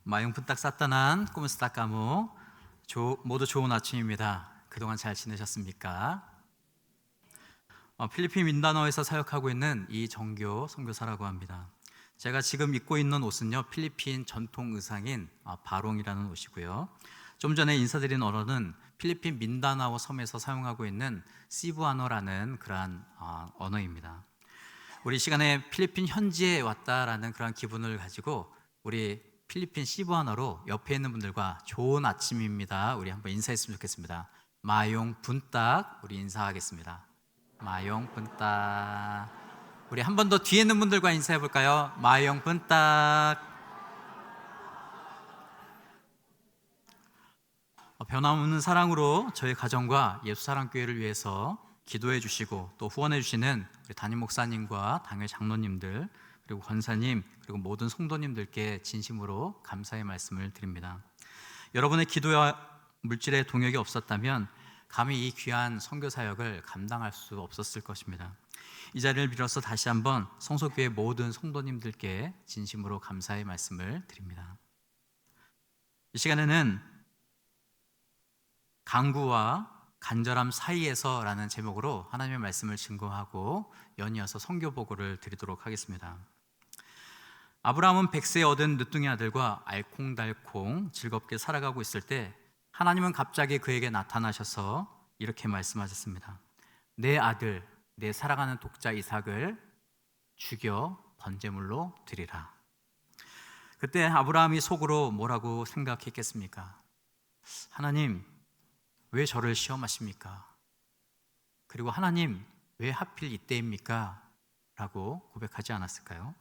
마용푼 딱 쌌다난 꿈을 쓰다 까무 모두 좋은 아침입니다. 그동안 잘 지내셨습니까? 필리핀 민다나오에서 사역하고 있는 이정교 선교사라고 합니다. 제가 지금 입고 있는 옷은요, 필리핀 전통 의상인 바롱이라는 옷이고요. 좀 전에 인사드린 언어는 필리핀 민다나오 섬에서 사용하고 있는 시부아노라는 그러한 언어입니다. 우리 이 시간에 필리핀 현지에 왔다라는 그런 기분을 가지고 우리 필리핀 시부아노로 옆에 있는 분들과 좋은 아침입니다. 우리 한번 인사했으면 좋겠습니다. 마용 분딱 우리 인사하겠습니다. 마용 분딱. 우리 한 번 더 뒤에 있는 분들과 인사해 볼까요? 마용 분딱. 변함없는 사랑으로 저희 가정과 예수사랑교회를 위해서 기도해 주시고 또 후원해 주시는 우리 담임 목사님과 당회 장로님들 그리고 권사님 그리고 모든 성도님들께 진심으로 감사의 말씀을 드립니다. 여러분의 기도와 물질의 동역이 없었다면 감히 이 귀한 선교 사역을 감당할 수 없었을 것입니다. 이 자리를 빌어서 다시 한번 성소교회 모든 성도님들께 진심으로 감사의 말씀을 드립니다. 이 시간에는 강구와 간절함 사이에서라는 제목으로 하나님의 말씀을 증거하고 연이어서 선교 보고를 드리도록 하겠습니다. 아브라함은 100세에 얻은 늦둥이 아들과 알콩달콩 즐겁게 살아가고 있을 때 하나님은 갑자기 그에게 나타나셔서 이렇게 말씀하셨습니다. 내 아들, 내 사랑하는 독자 이삭을 죽여 번제물로 드리라. 그때 아브라함이 속으로 뭐라고 생각했겠습니까? 하나님, 왜 저를 시험하십니까? 그리고 하나님, 왜 하필 이때입니까? 라고 고백하지 않았을까요?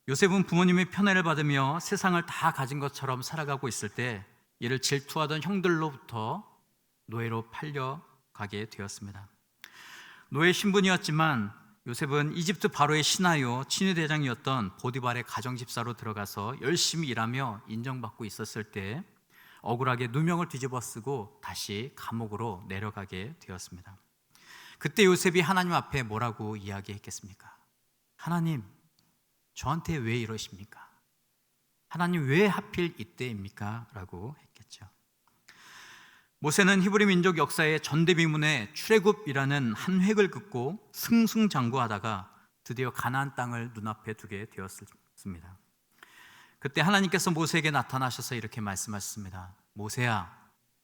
요셉은 부모님의 편애를 받으며 세상을 다 가진 것처럼 살아가고 있을 때 이를 질투하던 형들로부터 노예로 팔려가게 되었습니다. 노예 신분이었지만 요셉은 이집트 바로의 신하요 친위대장이었던 보디발의 가정집사로 들어가서 열심히 일하며 인정받고 있었을 때 억울하게 누명을 뒤집어 쓰고 다시 감옥으로 내려가게 되었습니다. 그때 요셉이 하나님 앞에 뭐라고 이야기했겠습니까? 하나님, 저한테 왜 이러십니까? 하나님, 왜 하필 이때입니까? 라고 했겠죠. 모세는 히브리 민족 역사의 전대비문의 출애굽이라는 한 획을 긋고 승승장구하다가 드디어 가나안 땅을 눈앞에 두게 되었습니다. 그때 하나님께서 모세에게 나타나셔서 이렇게 말씀하셨습니다. 모세야,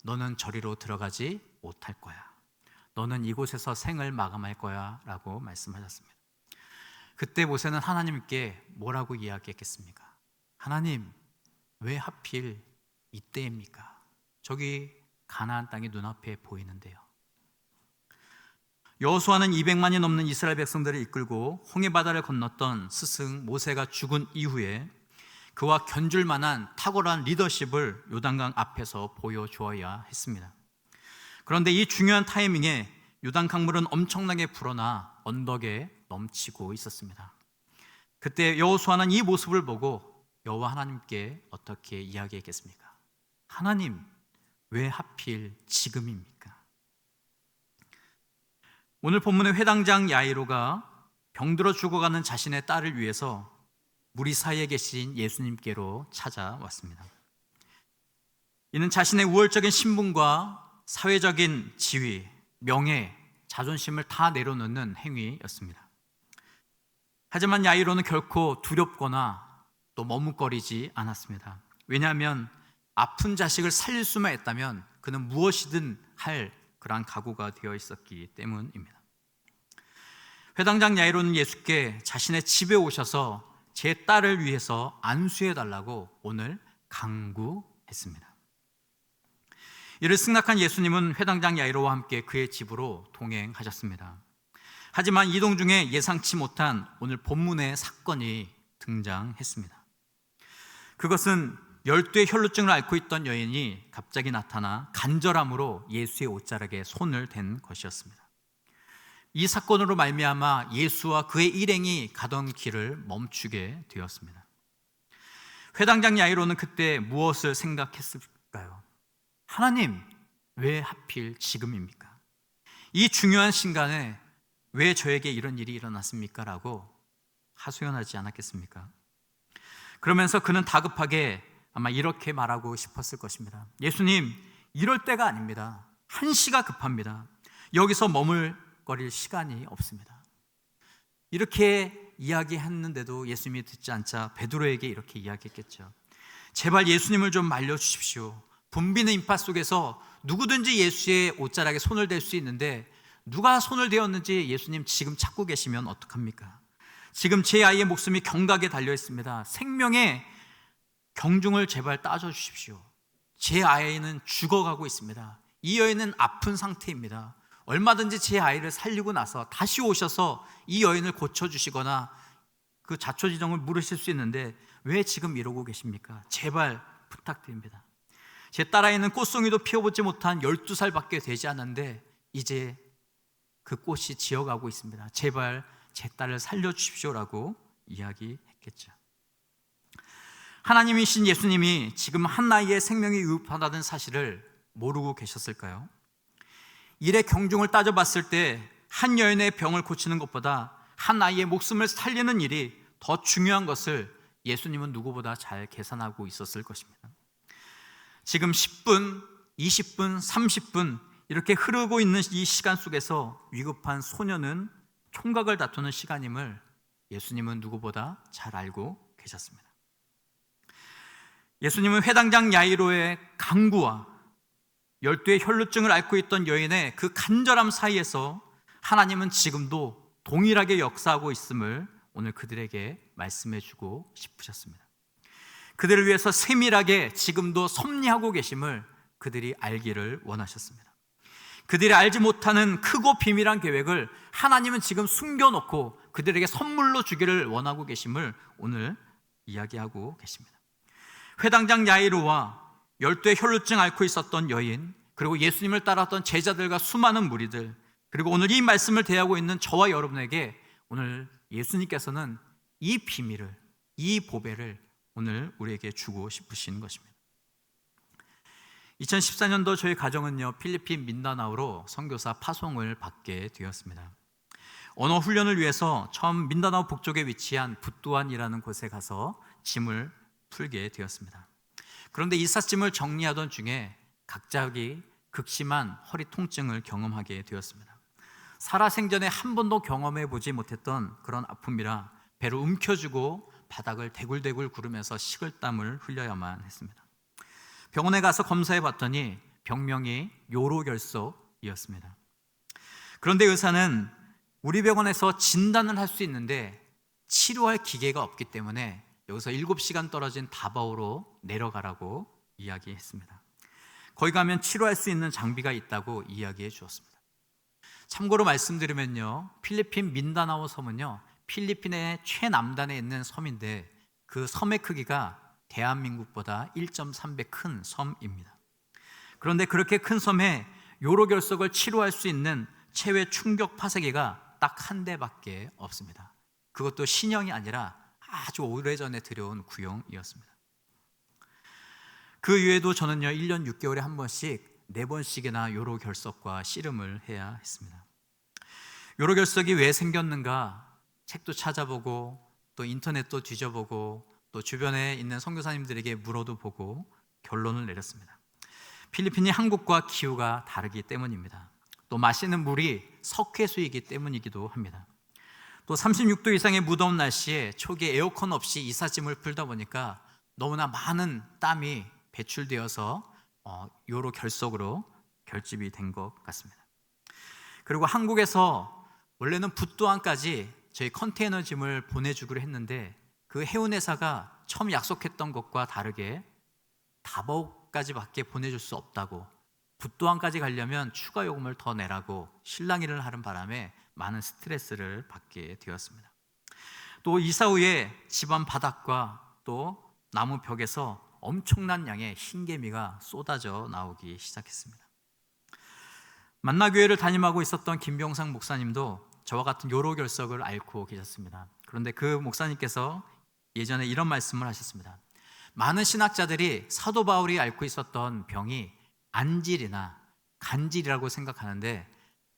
너는 저리로 들어가지 못할 거야. 너는 이곳에서 생을 마감할 거야 라고 말씀하셨습니다. 그때 모세는 하나님께 뭐라고 이야기했겠습니까? 하나님, 왜 하필 이때입니까? 저기 가나안 땅이 눈앞에 보이는데요. 여호수아는 200만이 넘는 이스라엘 백성들을 이끌고 홍해바다를 건넜던 스승 모세가 죽은 이후에 그와 견줄 만한 탁월한 리더십을 요단강 앞에서 보여주어야 했습니다. 그런데 이 중요한 타이밍에 요단 강물은 엄청나게 불어나 언덕에 넘치고 있었습니다. 그때 여호수아는 이 모습을 보고 여호와 하나님께 어떻게 이야기했겠습니까? 하나님, 왜 하필 지금입니까? 오늘 본문의 회당장 야이로가 병들어 죽어가는 자신의 딸을 위해서 무리 사이에 계신 예수님께로 찾아왔습니다. 이는 자신의 우월적인 신분과 사회적인 지위, 명예, 자존심을 다 내려놓는 행위였습니다. 하지만 야이로는 결코 두렵거나 또 머뭇거리지 않았습니다. 왜냐하면 아픈 자식을 살릴 수만 있다면 그는 무엇이든 할 그러한 각오가 되어 있었기 때문입니다. 회당장 야이로는 예수께 자신의 집에 오셔서 제 딸을 위해서 안수해 달라고 오늘 강구했습니다. 이를 승낙한 예수님은 회당장 야이로와 함께 그의 집으로 동행하셨습니다. 하지만 이동 중에 예상치 못한 오늘 본문의 사건이 등장했습니다. 그것은 열두의 혈루증을 앓고 있던 여인이 갑자기 나타나 간절함으로 예수의 옷자락에 손을 댄 것이었습니다. 이 사건으로 말미암아 예수와 그의 일행이 가던 길을 멈추게 되었습니다. 회당장 야이로는 그때 무엇을 생각했을까요? 하나님, 왜 하필 지금입니까? 이 중요한 순간에 왜 저에게 이런 일이 일어났습니까? 라고 하소연하지 않았겠습니까? 그러면서 그는 다급하게 아마 이렇게 말하고 싶었을 것입니다. 예수님, 이럴 때가 아닙니다. 한시가 급합니다. 여기서 머물거릴 시간이 없습니다. 이렇게 이야기했는데도 예수님이 듣지 않자 베드로에게 이렇게 이야기했겠죠. 제발 예수님을 좀 말려주십시오. 붐비는 인파 속에서 누구든지 예수의 옷자락에 손을 댈 수 있는데 누가 손을 대었는지 예수님 지금 찾고 계시면 어떡합니까? 지금 제 아이의 목숨이 경각에 달려 있습니다. 생명의 경중을 제발 따져주십시오. 제 아이는 죽어가고 있습니다. 이 여인은 아픈 상태입니다. 얼마든지 제 아이를 살리고 나서 다시 오셔서 이 여인을 고쳐주시거나 그 자초지종을 물으실 수 있는데 왜 지금 이러고 계십니까? 제발 부탁드립니다. 제 딸아이는 꽃송이도 피워보지 못한 12살밖에 되지 않았는데 이제 그 꽃이 지어가고 있습니다. 제발 제 딸을 살려주십시오라고 이야기했겠죠. 하나님이신 예수님이 지금 한 나이에 생명이 위급하다는 사실을 모르고 계셨을까요? 일의 경중을 따져봤을 때 한 여인의 병을 고치는 것보다 한 아이의 목숨을 살리는 일이 더 중요한 것을 예수님은 누구보다 잘 계산하고 있었을 것입니다. 지금 10분, 20분, 30분 이렇게 흐르고 있는 이 시간 속에서 위급한 소년은 총각을 다투는 시간임을 예수님은 누구보다 잘 알고 계셨습니다. 예수님은 회당장 야이로의 강구와 12의 혈루증을 앓고 있던 여인의 그 간절함 사이에서 하나님은 지금도 동일하게 역사하고 있음을 오늘 그들에게 말씀해 주고 싶으셨습니다. 그들을 위해서 세밀하게 지금도 섭리하고 계심을 그들이 알기를 원하셨습니다. 그들이 알지 못하는 크고 비밀한 계획을 하나님은 지금 숨겨놓고 그들에게 선물로 주기를 원하고 계심을 오늘 이야기하고 계십니다. 회당장 야이로와 12의 혈루증 앓고 있었던 여인, 그리고 예수님을 따랐던 제자들과 수많은 무리들, 그리고 오늘 이 말씀을 대하고 있는 저와 여러분에게 오늘 예수님께서는 이 비밀을, 이 보배를 오늘 우리에게 주고 싶으신 것입니다. 2014년도 저희 가정은요, 필리핀 민다나오로 선교사 파송을 받게 되었습니다. 언어 훈련을 위해서 처음 민다나오 북쪽에 위치한 붓두안이라는 곳에 가서 짐을 풀게 되었습니다. 그런데 이삿짐을 정리하던 중에 갑자기 극심한 허리 통증을 경험하게 되었습니다. 살아생전에 한 번도 경험해 보지 못했던 그런 아픔이라 배를 움켜쥐고 바닥을 대굴대굴 구르면서 식을땀을 흘려야만 했습니다. 병원에 가서 검사해 봤더니 병명이 요로결석이었습니다. 그런데 의사는 우리 병원에서 진단을 할 수 있는데 치료할 기계가 없기 때문에 여기서 7시간 떨어진 다바오로 내려가라고 이야기했습니다. 거기 가면 치료할 수 있는 장비가 있다고 이야기해 주었습니다. 참고로 말씀드리면요, 필리핀 민다나오 섬은요, 필리핀의 최남단에 있는 섬인데 그 섬의 크기가 대한민국보다 1.3배 큰 섬입니다. 그런데 그렇게 큰 섬에 요로결석을 치료할 수 있는 체외 충격 파쇄기가 딱 한 대밖에 없습니다. 그것도 신형이 아니라 아주 오래전에 들여온 구형이었습니다. 그 이후에도 저는요, 1년 6개월에 한 번씩 4번씩이나 요로결석과 씨름을 해야 했습니다. 요로결석이 왜 생겼는가 책도 찾아보고 또 인터넷도 뒤져보고 또 주변에 있는 선교사님들에게 물어도 보고 결론을 내렸습니다. 필리핀이 한국과 기후가 다르기 때문입니다. 또 마시는 물이 석회수이기 때문이기도 합니다. 또 36도 이상의 무더운 날씨에 초기에 에어컨 없이 이삿짐을 풀다 보니까 너무나 많은 땀이 배출되어서 요로결석으로 결집이 된 것 같습니다. 그리고 한국에서 원래는 붓도안까지 저희 컨테이너 짐을 보내주기로 했는데 그 해운회사가 처음 약속했던 것과 다르게 다바오까지밖에 보내줄 수 없다고, 붓도안까지 가려면 추가 요금을 더 내라고 실랑이를 하는 바람에 많은 스트레스를 받게 되었습니다. 또 이사 후에 집안 바닥과 또 나무 벽에서 엄청난 양의 흰개미가 쏟아져 나오기 시작했습니다. 만나교회를 담임하고 있었던 김병상 목사님도 저와 같은 요로결석을 앓고 계셨습니다. 그런데 그 목사님께서 예전에 이런 말씀을 하셨습니다. 많은 신학자들이 사도 바울이 앓고 있었던 병이 안질이나 간질이라고 생각하는데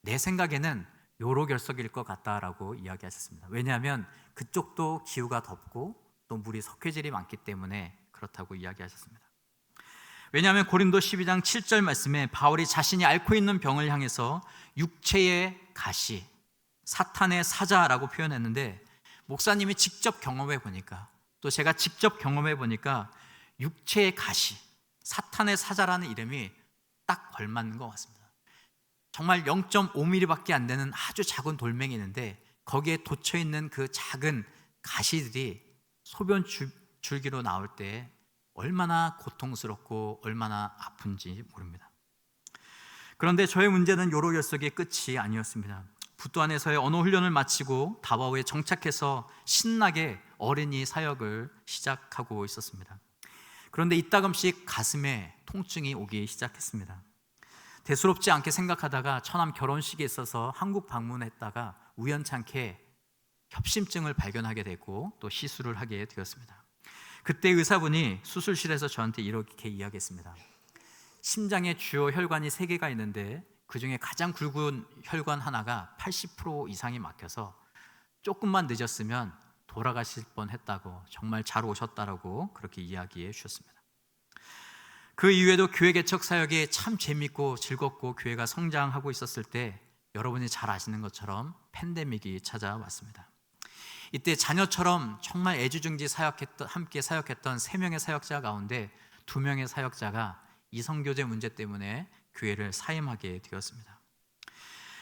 내 생각에는 요로결석일 것 같다라고 이야기하셨습니다. 왜냐하면 그쪽도 기후가 덥고 또 물이 석회질이 많기 때문에 그렇다고 이야기하셨습니다. 왜냐하면 고린도 12장 7절 말씀에 바울이 자신이 앓고 있는 병을 향해서 육체의 가시, 사탄의 사자라고 표현했는데, 목사님이 직접 경험해 보니까, 또 제가 직접 경험해 보니까 육체의 가시, 사탄의 사자라는 이름이 딱 걸맞는 것 같습니다. 정말 0.5mm밖에 안 되는 아주 작은 돌멩이 있는데 거기에 돋쳐 있는 그 작은 가시들이 소변 줄기로 나올 때 얼마나 고통스럽고 얼마나 아픈지 모릅니다. 그런데 저의 문제는 요로 결석의 끝이 아니었습니다. 부뚜안에서의 언어 훈련을 마치고 다바오에 정착해서 신나게 어린이 사역을 시작하고 있었습니다. 그런데 이따금씩 가슴에 통증이 오기 시작했습니다. 대수롭지 않게 생각하다가 처남 결혼식에 있어서 한국 방문했다가 우연찮게 협심증을 발견하게 되고 또 시술을 하게 되었습니다. 그때 의사분이 수술실에서 저한테 이렇게 이야기했습니다. 심장에 주요 혈관이 3개가 있는데 그중에 가장 굵은 혈관 하나가 80% 이상이 막혀서 조금만 늦었으면 돌아가실 뻔했다고, 정말 잘 오셨다라고 그렇게 이야기해 주셨습니다. 그 이후에도 교회 개척 사역이 참 재밌고 즐겁고 교회가 성장하고 있었을 때 여러분이 잘 아시는 것처럼 팬데믹이 찾아왔습니다. 이때 자녀처럼 정말 애지중지 함께 사역했던 3명의 사역자 가운데 2명의 사역자가 이성교제 문제 때문에 교회를 사임하게 되었습니다.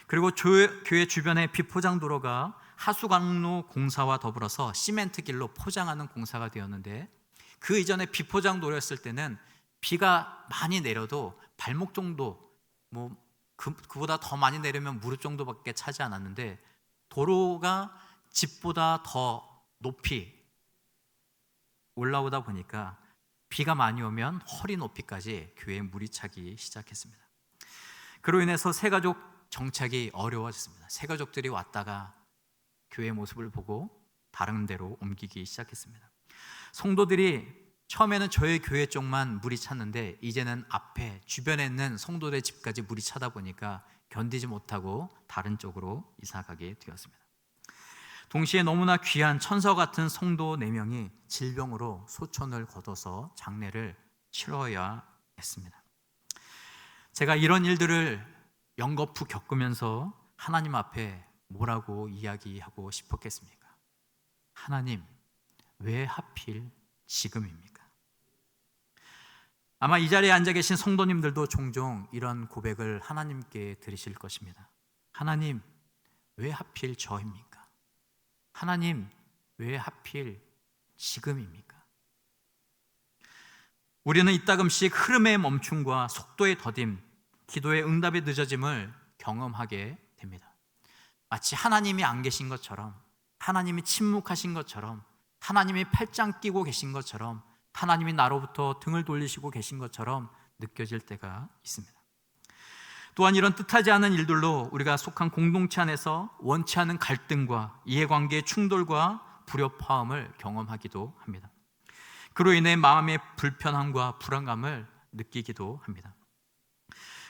그리고 교회 주변의 비포장 도로가 하수광로 공사와 더불어서 시멘트 길로 포장하는 공사가 되었는데, 그 이전에 비포장 도로였을 때는 비가 많이 내려도 발목 정도, 그보다 더 많이 내리면 무릎 정도밖에 차지 않았는데, 도로가 집보다 더 높이 올라오다 보니까 비가 많이 오면 허리 높이까지 교회에 물이 차기 시작했습니다. 그로 인해서 새가족 정착이 어려워졌습니다. 새가족들이 왔다가 교회 모습을 보고 다른 데로 옮기기 시작했습니다. 성도들이 처음에는 저희 교회 쪽만 물이 찼는데 이제는 앞에 주변에 있는 성도들 집까지 물이 차다 보니까 견디지 못하고 다른 쪽으로 이사가게 되었습니다. 동시에 너무나 귀한 천사 같은 성도 4명이 질병으로 소천을 거둬서 장례를 치러야 했습니다. 제가 이런 일들을 연거푸 겪으면서 하나님 앞에 뭐라고 이야기하고 싶었겠습니까? 하나님, 왜 하필 지금입니까? 아마 이 자리에 앉아 계신 성도님들도 종종 이런 고백을 하나님께 드리실 것입니다. 하나님, 왜 하필 저입니까? 하나님, 왜 하필 지금입니까? 우리는 이따금씩 흐름의 멈춤과 속도의 더딤, 기도의 응답의 늦어짐을 경험하게 됩니다. 마치 하나님이 안 계신 것처럼, 하나님이 침묵하신 것처럼, 하나님이 팔짱 끼고 계신 것처럼, 하나님이 나로부터 등을 돌리시고 계신 것처럼 느껴질 때가 있습니다. 또한 이런 뜻하지 않은 일들로 우리가 속한 공동체 안에서 원치 않은 갈등과 이해관계의 충돌과 불협화음을 경험하기도 합니다. 그로 인해 마음의 불편함과 불안감을 느끼기도 합니다.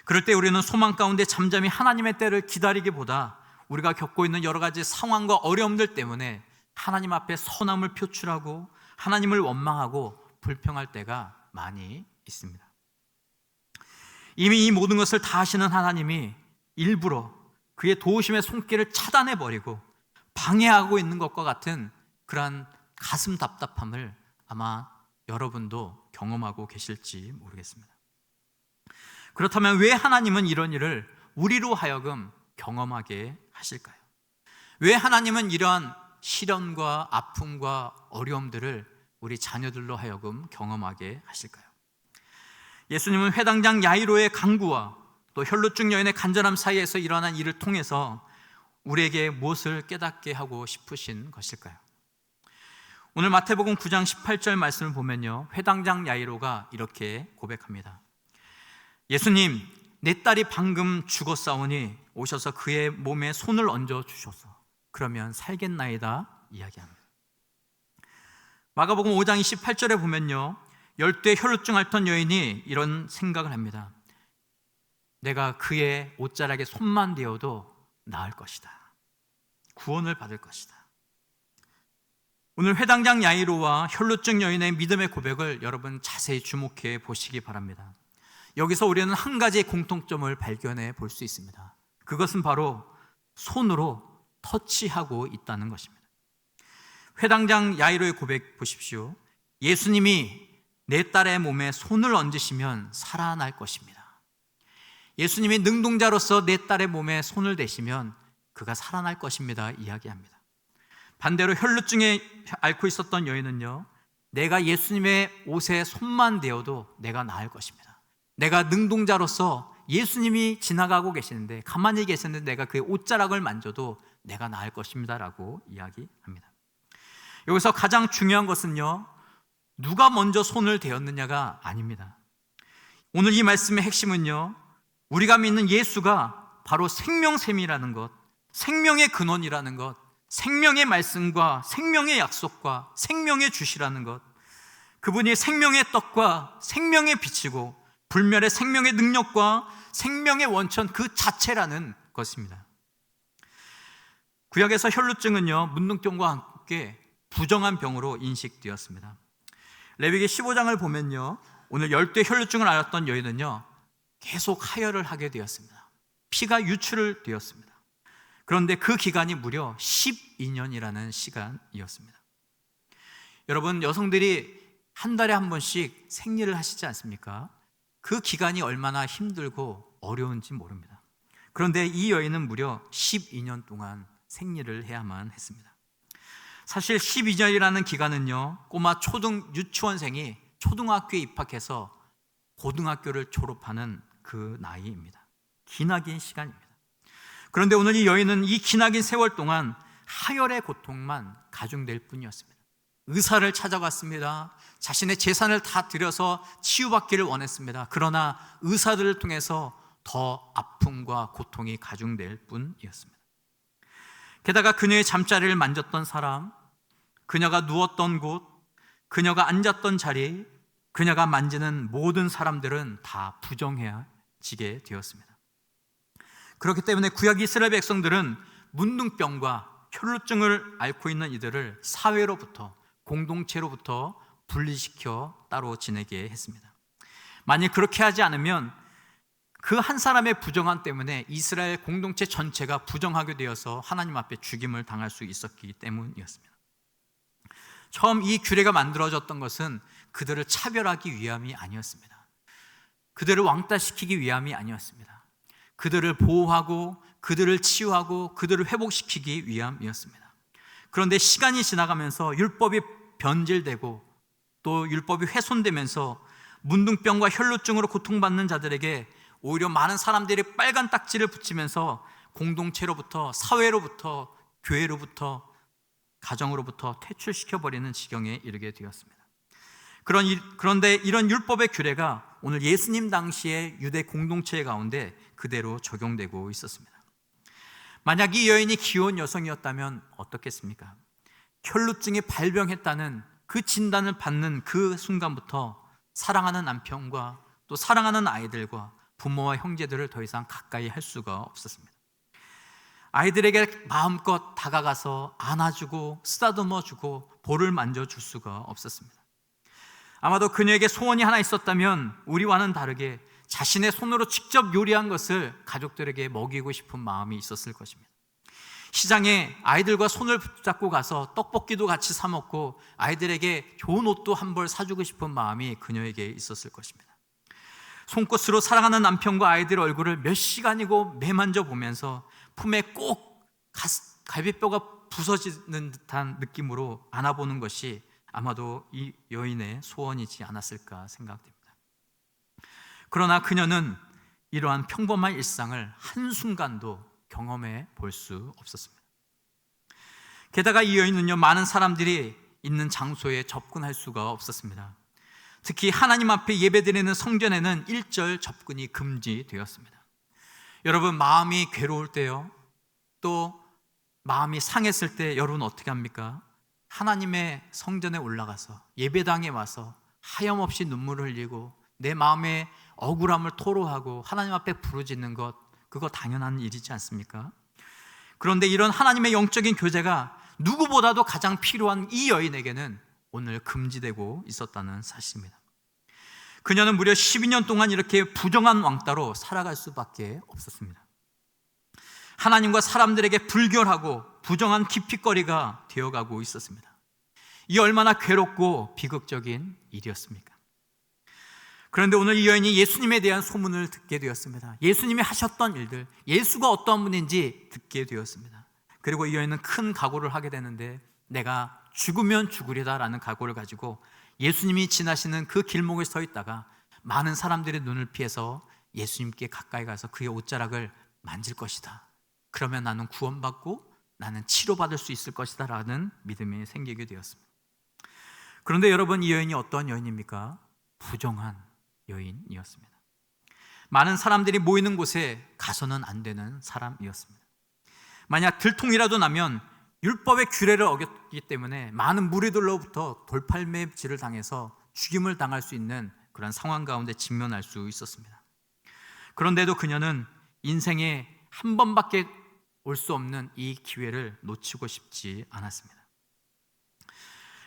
그럴 때 우리는 소망 가운데 잠잠히 하나님의 때를 기다리기보다 우리가 겪고 있는 여러 가지 상황과 어려움들 때문에 하나님 앞에 선함을 표출하고 하나님을 원망하고 불평할 때가 많이 있습니다. 이미 이 모든 것을 다 하시는 하나님이 일부러 그의 도우심의 손길을 차단해버리고 방해하고 있는 것과 같은 그러한 가슴 답답함을 아마 여러분도 경험하고 계실지 모르겠습니다. 그렇다면 왜 하나님은 이런 일을 우리로 하여금 경험하게 하실까요? 왜 하나님은 이러한 시련과 아픔과 어려움들을 우리 자녀들로 하여금 경험하게 하실까요? 예수님은 회당장 야이로의 강구와 또 혈루증 여인의 간절함 사이에서 일어난 일을 통해서 우리에게 무엇을 깨닫게 하고 싶으신 것일까요? 오늘 마태복음 9장 18절 말씀을 보면요, 회당장 야이로가 이렇게 고백합니다. 예수님, 내 딸이 방금 죽었사오니 오셔서 그의 몸에 손을 얹어 주셔서 그러면 살겠나이다 이야기합니다. 마가복음 5장 28절에 보면요, 열대 혈루증 앓던 여인이 이런 생각을 합니다. 내가 그의 옷자락에 손만 대어도 나을 것이다. 구원을 받을 것이다. 오늘 회당장 야이로와 혈루증 여인의 믿음의 고백을 여러분 자세히 주목해 보시기 바랍니다. 여기서 우리는 한 가지의 공통점을 발견해 볼 수 있습니다. 그것은 바로 손으로 터치하고 있다는 것입니다. 회당장 야이로의 고백 보십시오. 예수님이 내 딸의 몸에 손을 얹으시면 살아날 것입니다. 예수님이 능동자로서 내 딸의 몸에 손을 대시면 그가 살아날 것입니다 이야기합니다. 반대로 혈루증에 앓고 있었던 여인은요, 내가 예수님의 옷에 손만 대어도 내가 나을 것입니다. 내가 능동자로서 예수님이 지나가고 계시는데, 가만히 계시는데 내가 그의 옷자락을 만져도 내가 나을 것입니다 라고 이야기합니다. 여기서 가장 중요한 것은요, 누가 먼저 손을 대었느냐가 아닙니다. 오늘 이 말씀의 핵심은요, 우리가 믿는 예수가 바로 생명샘이라는 것, 생명의 근원이라는 것, 생명의 말씀과 생명의 약속과 생명의 주시라는 것, 그분이 생명의 떡과 생명의 빛이고 불멸의 생명의 능력과 생명의 원천 그 자체라는 것입니다. 구약에서 혈루증은요, 문둥병과 함께 부정한 병으로 인식되었습니다. 레위기 15장을 보면요, 오늘 열대 혈루증을 앓았던 여인은요 계속 하혈을 하게 되었습니다. 피가 유출을 되었습니다. 그런데 그 기간이 무려 12년이라는 시간이었습니다. 여러분, 여성들이 한 달에 한 번씩 생리를 하시지 않습니까? 그 기간이 얼마나 힘들고 어려운지 모릅니다. 그런데 이 여인은 무려 12년 동안 생리를 해야만 했습니다. 사실 12년이라는 기간은요, 꼬마 유치원생이 초등학교에 입학해서 고등학교를 졸업하는 그 나이입니다. 기나긴 시간입니다. 그런데 오늘 이 여인은 이 기나긴 세월 동안 하혈의 고통만 가중될 뿐이었습니다. 의사를 찾아갔습니다. 자신의 재산을 다 들여서 치유받기를 원했습니다. 그러나 의사들을 통해서 더 아픔과 고통이 가중될 뿐이었습니다. 게다가 그녀의 잠자리를 만졌던 사람, 그녀가 누웠던 곳, 그녀가 앉았던 자리, 그녀가 만지는 모든 사람들은 다 부정해지게 되었습니다. 그렇기 때문에 구약 이스라엘 백성들은 문둥병과 혈루증을 앓고 있는 이들을 사회로부터, 공동체로부터 분리시켜 따로 지내게 했습니다. 만약 그렇게 하지 않으면 그 한 사람의 부정함 때문에 이스라엘 공동체 전체가 부정하게 되어서 하나님 앞에 죽임을 당할 수 있었기 때문이었습니다. 처음 이 규례가 만들어졌던 것은 그들을 차별하기 위함이 아니었습니다. 그들을 왕따시키기 위함이 아니었습니다. 그들을 보호하고 그들을 치유하고 그들을 회복시키기 위함이었습니다. 그런데 시간이 지나가면서 율법이 변질되고 또 율법이 훼손되면서 문둥병과 혈루증으로 고통받는 자들에게 오히려 많은 사람들이 빨간 딱지를 붙이면서 공동체로부터, 사회로부터, 교회로부터, 가정으로부터 퇴출시켜버리는 지경에 이르게 되었습니다. 그런데 이런 율법의 규례가 오늘 예수님 당시의 유대 공동체 가운데 그대로 적용되고 있었습니다. 만약 이 여인이 귀여운 여성이었다면 어떻겠습니까? 혈루증이 발병했다는 그 진단을 받는 그 순간부터 사랑하는 남편과 또 사랑하는 아이들과 부모와 형제들을 더 이상 가까이 할 수가 없었습니다. 아이들에게 마음껏 다가가서 안아주고 쓰다듬어주고 볼을 만져줄 수가 없었습니다. 아마도 그녀에게 소원이 하나 있었다면 우리와는 다르게 자신의 손으로 직접 요리한 것을 가족들에게 먹이고 싶은 마음이 있었을 것입니다. 시장에 아이들과 손을 붙잡고 가서 떡볶이도 같이 사 먹고 아이들에게 좋은 옷도 한 벌 사주고 싶은 마음이 그녀에게 있었을 것입니다. 손끝으로 사랑하는 남편과 아이들 얼굴을 몇 시간이고 매만져 보면서 품에 꼭 갈비뼈가 부서지는 듯한 느낌으로 안아보는 것이 아마도 이 여인의 소원이지 않았을까 생각됩니다. 그러나 그녀는 이러한 평범한 일상을 한순간도 경험해 볼 수 없었습니다. 게다가 이 여인은요, 많은 사람들이 있는 장소에 접근할 수가 없었습니다. 특히 하나님 앞에 예배드리는 성전에는 일절 접근이 금지되었습니다. 여러분, 마음이 괴로울 때요, 또 마음이 상했을 때 여러분 어떻게 합니까? 하나님의 성전에 올라가서 예배당에 와서 하염없이 눈물을 흘리고 내 마음의 억울함을 토로하고 하나님 앞에 부르짖는 것, 그거 당연한 일이지 않습니까? 그런데 이런 하나님의 영적인 교제가 누구보다도 가장 필요한 이 여인에게는 오늘 금지되고 있었다는 사실입니다. 그녀는 무려 12년 동안 이렇게 부정한 왕따로 살아갈 수밖에 없었습니다. 하나님과 사람들에게 불결하고 부정한 기피거리가 되어가고 있었습니다. 이 얼마나 괴롭고 비극적인 일이었습니까? 그런데 오늘 이 여인이 예수님에 대한 소문을 듣게 되었습니다. 예수님이 하셨던 일들, 예수가 어떤 분인지 듣게 되었습니다. 그리고 이 여인은 큰 각오를 하게 되는데, 내가 죽으면 죽으리다라는 각오를 가지고 예수님이 지나시는 그 길목에 서 있다가 많은 사람들의 눈을 피해서 예수님께 가까이 가서 그의 옷자락을 만질 것이다. 그러면 나는 구원받고 나는 치료받을 수 있을 것이다 라는 믿음이 생기게 되었습니다. 그런데 여러분, 이 여인이 어떤 여인입니까? 부정한 여인이었습니다. 많은 사람들이 모이는 곳에 가서는 안 되는 사람이었습니다. 만약 들통이라도 나면 율법의 규례를 어겼기 때문에 많은 무리들로부터 돌팔매질을 당해서 죽임을 당할 수 있는 그런 상황 가운데 직면할 수 있었습니다. 그런데도 그녀는 인생에 한 번밖에 올 수 없는 이 기회를 놓치고 싶지 않았습니다.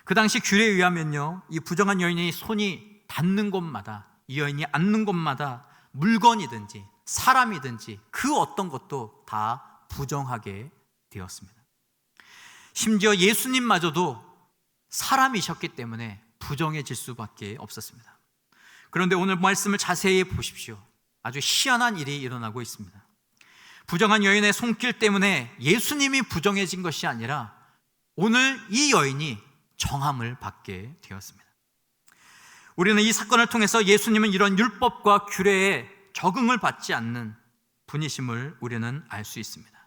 그 당시 규례에 의하면요, 이 부정한 여인이 손이 닿는 곳마다, 이 여인이 앉는 곳마다 물건이든지 사람이든지 그 어떤 것도 다 부정하게 되었습니다. 심지어 예수님마저도 사람이셨기 때문에 부정해질 수밖에 없었습니다. 그런데 오늘 말씀을 자세히 보십시오. 아주 희한한 일이 일어나고 있습니다. 부정한 여인의 손길 때문에 예수님이 부정해진 것이 아니라 오늘 이 여인이 정함을 받게 되었습니다. 우리는 이 사건을 통해서 예수님은 이런 율법과 규례에 적응을 받지 않는 분이심을 우리는 알 수 있습니다.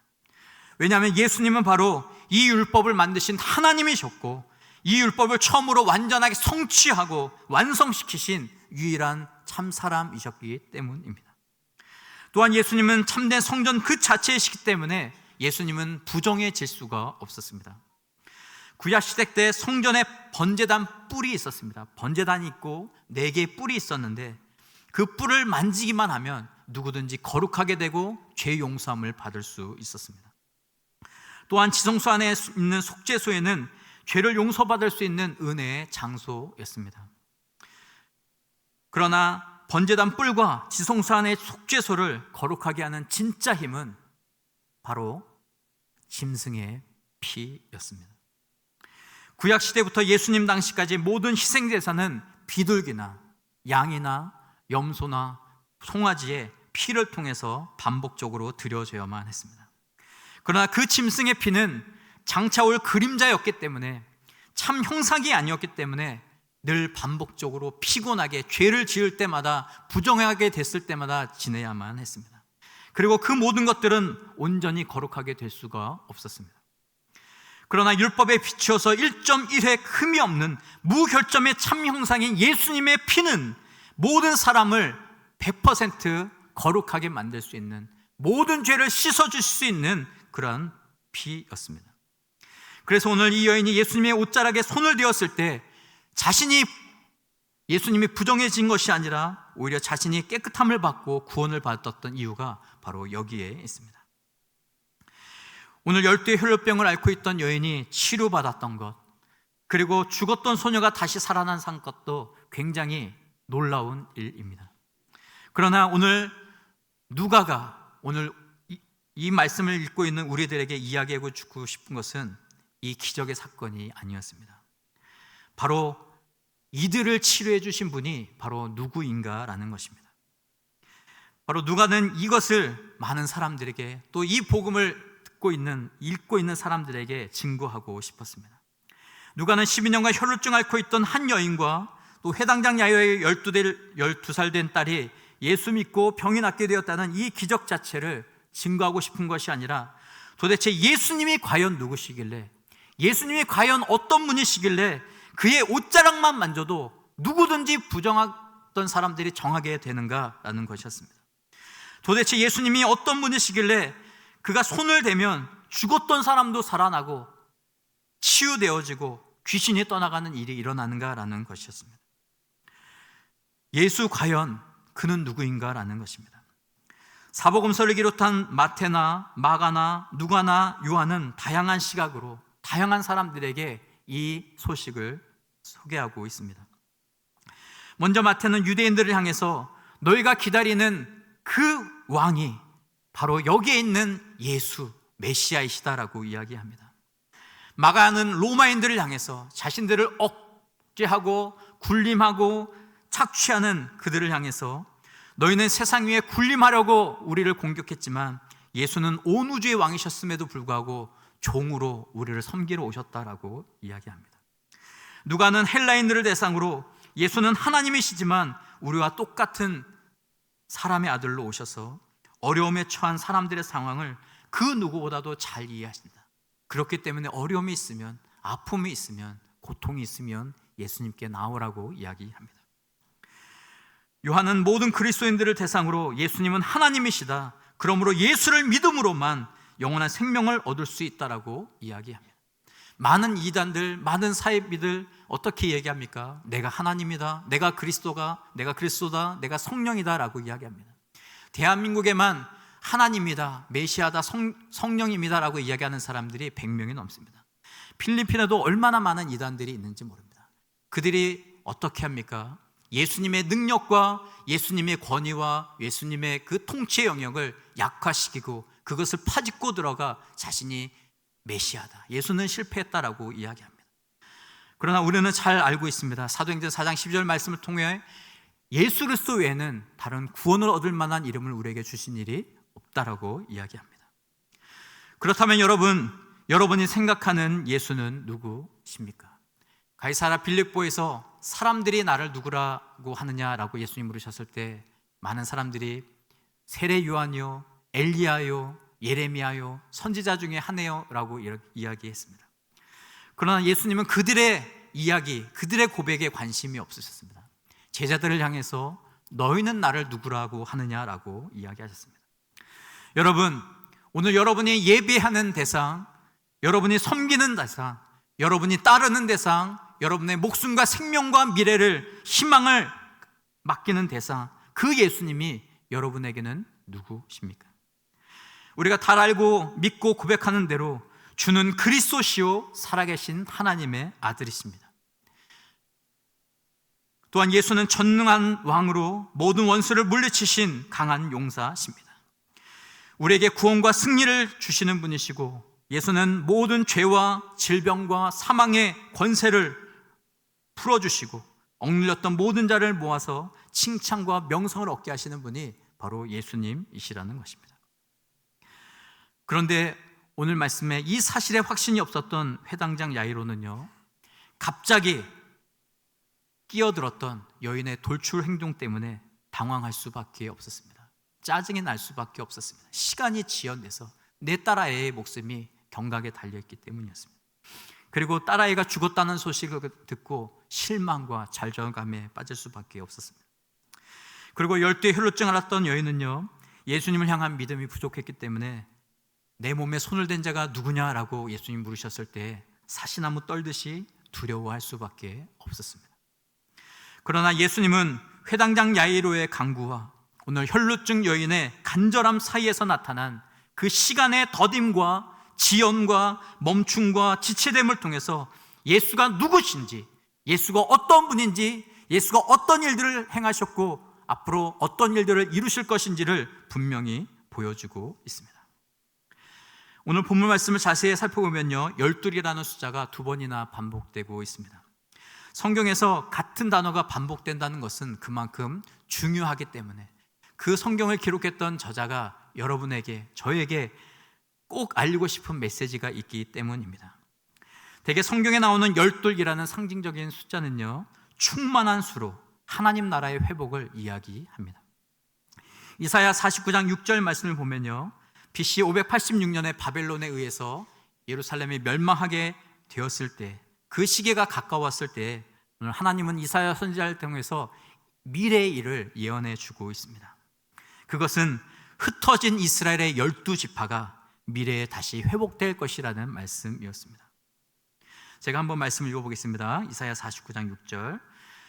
왜냐하면 예수님은 바로 이 율법을 만드신 하나님이셨고, 이 율법을 처음으로 완전하게 성취하고 완성시키신 유일한 참 사람이셨기 때문입니다. 또한 예수님은 참된 성전 그 자체이시기 때문에 예수님은 부정해질 수가 없었습니다. 구약시대 때 성전에 번제단 뿔이 있었습니다. 번제단이 있고 4개의 뿔이 있었는데 그 뿔을 만지기만 하면 누구든지 거룩하게 되고 죄 용서함을 받을 수 있었습니다. 또한 지성소 안에 있는 속죄소에는 죄를 용서받을 수 있는 은혜의 장소였습니다. 그러나 번제단 뿔과 지성소 안의 속죄소를 거룩하게 하는 진짜 힘은 바로 짐승의 피였습니다. 구약시대부터 예수님 당시까지 모든 희생제사는 비둘기나 양이나 염소나 송아지의 피를 통해서 반복적으로 드려져야만 했습니다. 그러나 그 짐승의 피는 장차 올 그림자였기 때문에 참 형상이 아니었기 때문에 늘 반복적으로 피곤하게 죄를 지을 때마다, 부정하게 됐을 때마다 지내야만 했습니다. 그리고 그 모든 것들은 온전히 거룩하게 될 수가 없었습니다. 그러나 율법에 비추어서 1.1획 흠이 없는 무결점의 참 형상인 예수님의 피는 모든 사람을 100% 거룩하게 만들 수 있는, 모든 죄를 씻어줄 수 있는 그런 피였습니다. 그래서 오늘 이 여인이 예수님의 옷자락에 손을 대었을 때 자신이, 예수님이 부정해진 것이 아니라 오히려 자신이 깨끗함을 받고 구원을 받았던 이유가 바로 여기에 있습니다. 오늘 12의 혈루병을 앓고 있던 여인이 치료받았던 것, 그리고 죽었던 소녀가 다시 살아난 것도 굉장히 놀라운 일입니다. 그러나 오늘 누가가 오늘 이 말씀을 읽고 있는 우리들에게 이야기하고 주고 싶은 것은 이 기적의 사건이 아니었습니다. 바로 이들을 치료해 주신 분이 바로 누구인가라는 것입니다. 바로 누가는 이것을 많은 사람들에게, 또 이 복음을 읽고 있는 사람들에게 증거하고 싶었습니다. 누가는 12년간 혈루증 앓고 있던 한 여인과 또 회당장 야요의 12살 된 딸이 예수 믿고 병이 낫게 되었다는 이 기적 자체를 증거하고 싶은 것이 아니라, 도대체 예수님이 과연 누구시길래, 예수님이 과연 어떤 분이시길래 그의 옷자락만 만져도 누구든지 부정하던 사람들이 정하게 되는가라는 것이었습니다. 도대체 예수님이 어떤 분이시길래 그가 손을 대면 죽었던 사람도 살아나고 치유되어지고 귀신이 떠나가는 일이 일어나는가라는 것이었습니다. 예수 과연 그는 누구인가라는 것입니다. 사복음서를 비롯한 마태나 마가나 누가나 요한은 다양한 시각으로 다양한 사람들에게 이 소식을 소개하고 있습니다. 먼저 마태는 유대인들을 향해서 너희가 기다리는 그 왕이 바로 여기에 있는 예수 메시아이시다라고 이야기합니다. 마가는 로마인들을 향해서 자신들을 억제하고 군림하고 착취하는 그들을 향해서 너희는 세상 위에 군림하려고 우리를 공격했지만 예수는 온 우주의 왕이셨음에도 불구하고 종으로 우리를 섬기러 오셨다라고 이야기합니다. 누가는 헬라인들을 대상으로 예수는 하나님이시지만 우리와 똑같은 사람의 아들로 오셔서 어려움에 처한 사람들의 상황을 그 누구보다도 잘 이해하신다. 그렇기 때문에 어려움이 있으면, 아픔이 있으면, 고통이 있으면 예수님께 나오라고 이야기합니다. 요한은 모든 그리스도인들을 대상으로 예수님은 하나님이시다, 그러므로 예수를 믿음으로만 영원한 생명을 얻을 수 있다라고 이야기합니다. 많은 이단들, 많은 사이비들 어떻게 얘기합니까? 내가 하나님이다, 내가 그리스도다, 내가 성령이다 라고 이야기합니다. 대한민국에만 하나님이다, 메시아다, 성령입니다 라고 이야기하는 사람들이 100명이 넘습니다. 필리핀에도 얼마나 많은 이단들이 있는지 모릅니다. 그들이 어떻게 합니까? 예수님의 능력과 예수님의 권위와 예수님의 그 통치의 영역을 약화시키고 그것을 파짓고 들어가 자신이 메시아다, 예수는 실패했다라고 이야기합니다. 그러나 우리는 잘 알고 있습니다. 사도행전 4장 12절 말씀을 통해 예수 그리스도 외에는 다른 구원을 얻을 만한 이름을 우리에게 주신 일이 없다라고 이야기합니다. 그렇다면 여러분이 생각하는 예수는 누구십니까? 가이사랴 빌립보에서 사람들이 나를 누구라고 하느냐라고 예수님 물으셨을 때 많은 사람들이 세례 요한이요, 엘리야요, 예레미야요, 선지자 중에 하나요 라고 이야기했습니다. 그러나 예수님은 그들의 이야기, 그들의 고백에 관심이 없으셨습니다. 제자들을 향해서 너희는 나를 누구라고 하느냐라고 이야기하셨습니다. 여러분, 오늘 여러분이 예배하는 대상, 여러분이 섬기는 대상, 여러분이 따르는 대상, 여러분의 목숨과 생명과 미래를, 희망을 맡기는 대상, 그 예수님이 여러분에게는 누구십니까? 우리가 잘 알고 믿고 고백하는 대로 주는 그리스도시요 살아계신 하나님의 아들이십니다. 또한 예수는 전능한 왕으로 모든 원수를 물리치신 강한 용사십니다. 우리에게 구원과 승리를 주시는 분이시고, 예수는 모든 죄와 질병과 사망의 권세를 풀어주시고 억눌렸던 모든 자를 모아서 칭찬과 명성을 얻게 하시는 분이 바로 예수님이시라는 것입니다. 그런데 오늘 말씀에 이 사실에 확신이 없었던 회당장 야이로는요, 갑자기 끼어들었던 여인의 돌출 행동 때문에 당황할 수밖에 없었습니다. 짜증이 날 수밖에 없었습니다. 시간이 지연돼서 내 딸아이의 목숨이 경각에 달려있기 때문이었습니다. 그리고 딸아이가 죽었다는 소식을 듣고 실망과 좌절감에 빠질 수밖에 없었습니다. 그리고 열두의 혈루증 앓았던 여인은요, 예수님을 향한 믿음이 부족했기 때문에 내 몸에 손을 댄 자가 누구냐라고 예수님 물으셨을 때 사시나무 떨듯이 두려워할 수밖에 없었습니다. 그러나 예수님은 회당장 야이로의 강구와 오늘 혈루증 여인의 간절함 사이에서 나타난 그 시간의 더딤과 지연과 멈춤과 지체됨을 통해서 예수가 누구신지, 예수가 어떤 분인지, 예수가 어떤 일들을 행하셨고 앞으로 어떤 일들을 이루실 것인지를 분명히 보여주고 있습니다. 오늘 본문 말씀을 자세히 살펴보면요, 12이라는 숫자가 2번이나 반복되고 있습니다. 성경에서 같은 단어가 반복된다는 것은 그만큼 중요하기 때문에 그 성경을 기록했던 저자가 여러분에게, 저에게 꼭 알리고 싶은 메시지가 있기 때문입니다. 대개 성경에 나오는 12이라는 상징적인 숫자는요, 충만한 수로 하나님 나라의 회복을 이야기합니다. 이사야 49장 6절 말씀을 보면요, BC 586년에 바벨론에 의해서 예루살렘이 멸망하게 되었을 때, 그 시기가 가까웠을 때 오늘 하나님은 이사야 선지자를 통해서 미래의 일을 예언해 주고 있습니다. 그것은 흩어진 이스라엘의 12지파가 미래에 다시 회복될 것이라는 말씀이었습니다. 제가 한번 말씀 읽어보겠습니다. 이사야 49장 6절.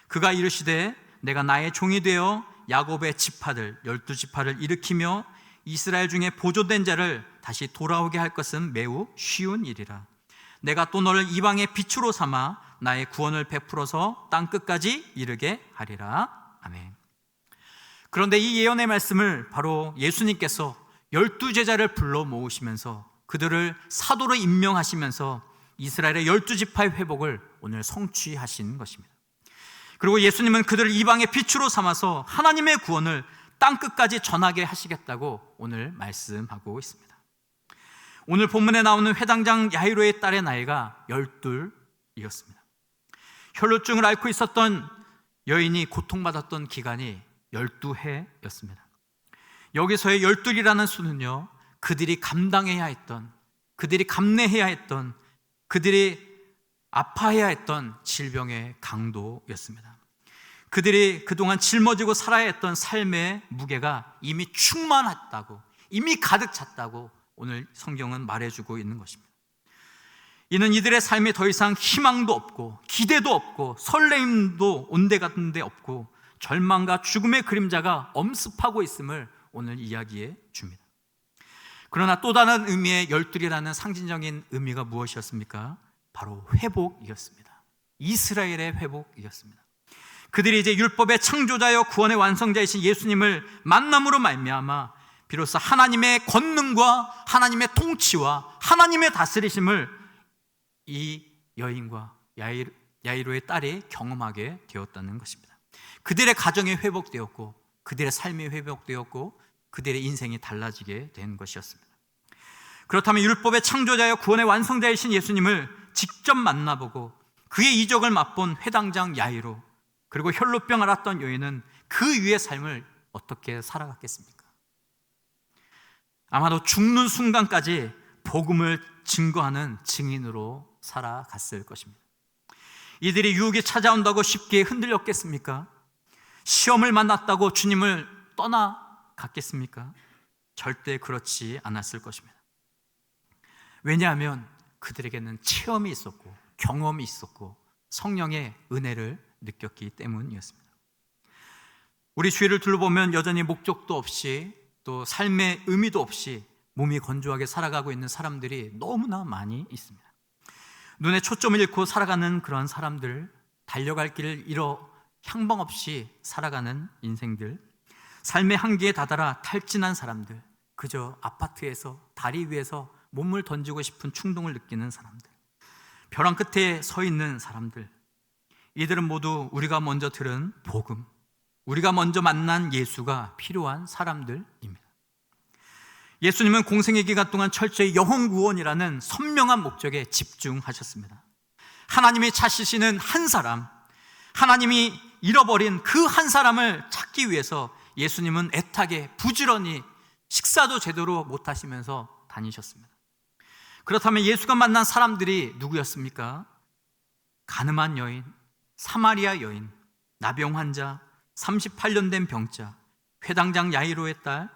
그가 이르시되 내가 나의 종이 되어 야곱의 지파들 12지파를 일으키며 이스라엘 중에 보존된 자를 다시 돌아오게 할 것은 매우 쉬운 일이라. 내가 또 너를 이방의 빛으로 삼아 나의 구원을 베풀어서 땅 끝까지 이르게 하리라. 아멘. 그런데 이 예언의 말씀을 바로 예수님께서 12제자를 불러 모으시면서 그들을 사도로 임명하시면서 이스라엘의 12지파의 회복을 오늘 성취하신 것입니다. 그리고 예수님은 그들을 이방의 빛으로 삼아서 하나님의 구원을 땅끝까지 전하게 하시겠다고 오늘 말씀하고 있습니다. 오늘 본문에 나오는 회당장 야이로의 딸의 나이가 12이었습니다. 혈루증을 앓고 있었던 여인이 고통받았던 기간이 12해였습니다. 여기서의 12이라는 수는요, 그들이 감당해야 했던, 그들이 감내해야 했던, 그들이 아파해야 했던 질병의 강도였습니다. 그들이 그동안 짊어지고 살아야 했던 삶의 무게가 이미 충만했다고, 이미 가득 찼다고 오늘 성경은 말해주고 있는 것입니다. 이는 이들의 삶이 더 이상 희망도 없고 기대도 없고 설레임도 온데간데 없고 절망과 죽음의 그림자가 엄습하고 있음을 오늘 이야기해 줍니다. 그러나 또 다른 의미의 12이라는 상징적인 의미가 무엇이었습니까? 바로 회복이었습니다. 이스라엘의 회복이었습니다. 그들이 이제 율법의 창조자여 구원의 완성자이신 예수님을 만남으로 말미암아 비로소 하나님의 권능과 하나님의 통치와 하나님의 다스리심을 이 여인과 야이로의 딸이 경험하게 되었다는 것입니다. 그들의 가정이 회복되었고 그들의 삶이 회복되었고 그들의 인생이 달라지게 된 것이었습니다. 그렇다면 율법의 창조자여 구원의 완성자이신 예수님을 직접 만나보고 그의 이적을 맛본 회당장 야이로, 그리고 혈루병 앓았던 여인은 그 위의 삶을 어떻게 살아갔겠습니까? 아마도 죽는 순간까지 복음을 증거하는 증인으로 살아갔을 것입니다. 이들이 유혹이 찾아온다고 쉽게 흔들렸겠습니까? 시험을 만났다고 주님을 떠나갔겠습니까? 절대 그렇지 않았을 것입니다. 왜냐하면 그들에게는 체험이 있었고 경험이 있었고 성령의 은혜를 느꼈기 때문이었습니다. 우리 주위를 둘러보면 여전히 목적도 없이 또 삶의 의미도 없이 몸이 건조하게 살아가고 있는 사람들이 너무나 많이 있습니다. 눈에 초점을 잃고 살아가는 그런 사람들, 달려갈 길을 잃어 향방 없이 살아가는 인생들, 삶의 한계에 다다라 탈진한 사람들, 그저 아파트에서 다리 위에서 몸을 던지고 싶은 충동을 느끼는 사람들, 벼랑 끝에 서 있는 사람들, 이들은 모두 우리가 먼저 들은 복음, 우리가 먼저 만난 예수가 필요한 사람들입니다. 예수님은 공생의 기간 동안 철저히 영혼구원이라는 선명한 목적에 집중하셨습니다. 하나님이 찾으시는 한 사람, 하나님이 잃어버린 그 한 사람을 찾기 위해서 예수님은 애타게 부지런히 식사도 제대로 못하시면서 다니셨습니다. 그렇다면 예수가 만난 사람들이 누구였습니까? 가늠한 여인, 사마리아 여인, 나병 환자, 38년 된 병자, 회당장 야이로의 딸,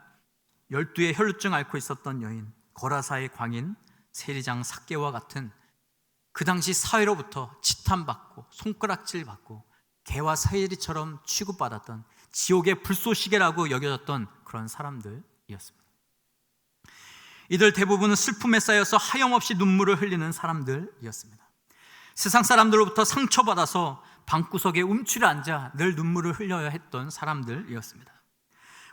12의 혈루증 앓고 있었던 여인, 거라사의 광인, 세리장 삭개와 같은 그 당시 사회로부터 지탄받고 손가락질 받고 개와 사이리처럼 취급받았던 지옥의 불쏘시개라고 여겨졌던 그런 사람들이었습니다. 이들 대부분은 슬픔에 쌓여서 하염없이 눈물을 흘리는 사람들이었습니다. 세상 사람들로부터 상처받아서 방구석에 움츠려 앉아 늘 눈물을 흘려야 했던 사람들이었습니다.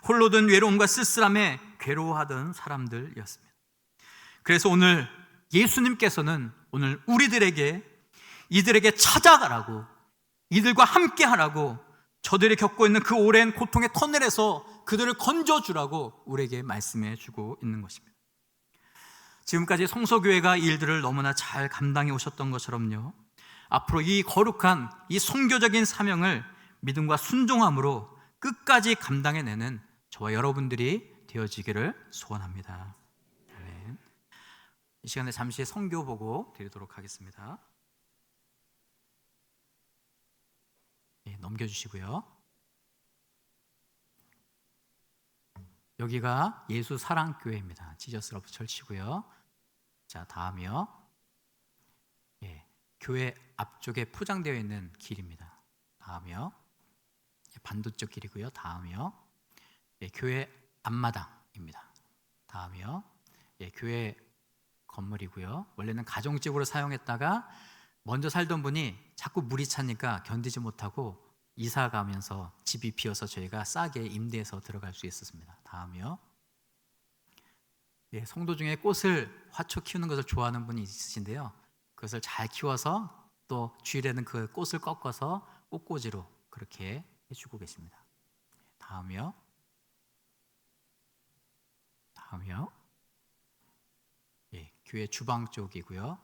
홀로 든 외로움과 쓸쓸함에 괴로워하던 사람들이었습니다. 그래서 오늘 예수님께서는 오늘 우리들에게 이들에게 찾아가라고, 이들과 함께 하라고, 저들이 겪고 있는 그 오랜 고통의 터널에서 그들을 건져주라고 우리에게 말씀해 주고 있는 것입니다. 지금까지 성서교회가 이 일들을 너무나 잘 감당해 오셨던 것처럼요, 앞으로 이 거룩한 이 선교적인 사명을 믿음과 순종함으로 끝까지 감당해내는 저와 여러분들이 되어지기를 소원합니다. 아멘. 이 시간에 잠시 선교 보고 드리도록 하겠습니다. 넘겨주시고요. 여기가 예수 사랑교회입니다. 지저스 러브 철치고요. 자, 다음이요. 교회 앞쪽에 포장되어 있는 길입니다. 다음이요. 반도쪽 길이고요. 다음이요. 교회 앞마당입니다. 다음이요. 교회 건물이고요. 원래는 가정집으로 사용했다가 먼저 살던 분이 자꾸 물이 차니까 견디지 못하고 이사 가면서 집이 비어서 저희가 싸게 임대해서 들어갈 수 있었습니다. 다음이요. 예, 성도 중에 꽃을 화초 키우는 것을 좋아하는 분이 있으신데요. 그것을 잘 키워서 또 주일에는 그 꽃을 꺾어서 꽃꽂이로 그렇게 해주고 계십니다. 다음이요. 다음이요. 예, 교회 주방 쪽이고요.